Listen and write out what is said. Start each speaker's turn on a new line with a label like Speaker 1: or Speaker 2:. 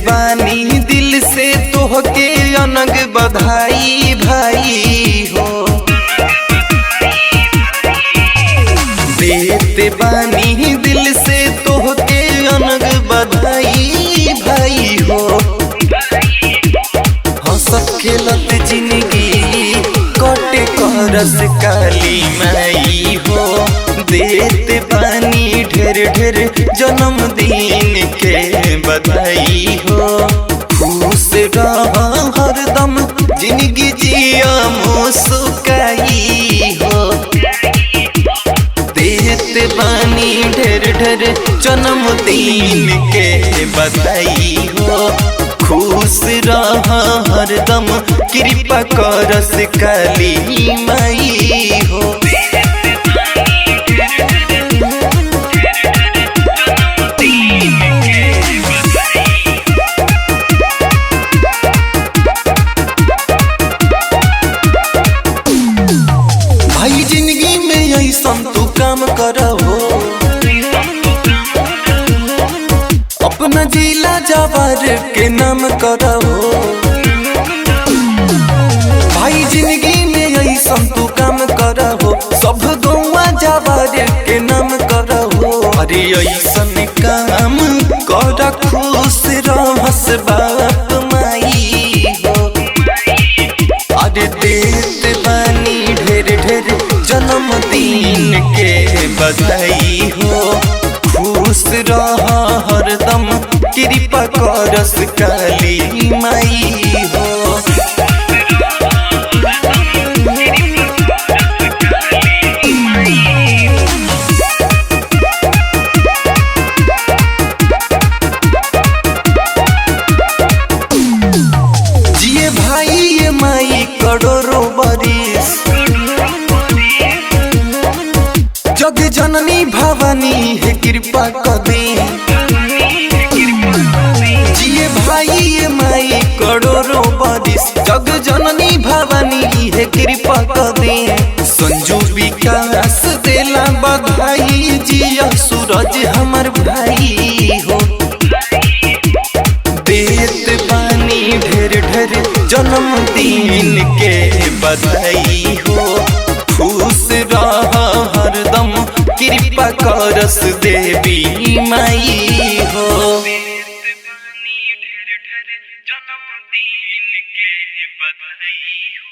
Speaker 1: बानी दिल से तोहके अनग बधाई भाई हो। देते बानी दिल से तोहके अनग बधाई भाई हो। हंसत खेलत जिंदगी कटे करस काली माई हो। देते बानी ढेर ढेर जन्मदिन के बधाई हो। खुश रह हरदम जिंदगी जिया मुस्काई हो। देते बानी ढेर ढेर जन्मदिन के बधाई हो। खुश रह हरदम कृपा करस काली माई हो। भाई जिंदगी में ऐसन तू काम करहो, अपना जिला जवार के नाम करहो। भाई जिंदगी में ऐसन तू काम करहो, सब गौवा जवार के नाम करहो। अरे ऐसन काम कर खुश रहस बाप माई हो। अरे देत बानी ढेर ढेर जन्मदिन के बधाई हो। खुश रह हरदम कृपा करस काली माई हो। जिए भाई ये माई करोड़ों बरिस, जग जननी भवानी है कृपा कदी। जिए भाई ये माई करोड़ों बरिस, जग जननी भवानी है कृपा कदी। संजू विकास देला बधाई जिया सूरज हमर भाई हो। देत बानी ढेर ढेर जन्मदिन के बधाई हो। खुश रह हरदम कृपा करस देवी माई हो। जन्मदिन के बधाई हो।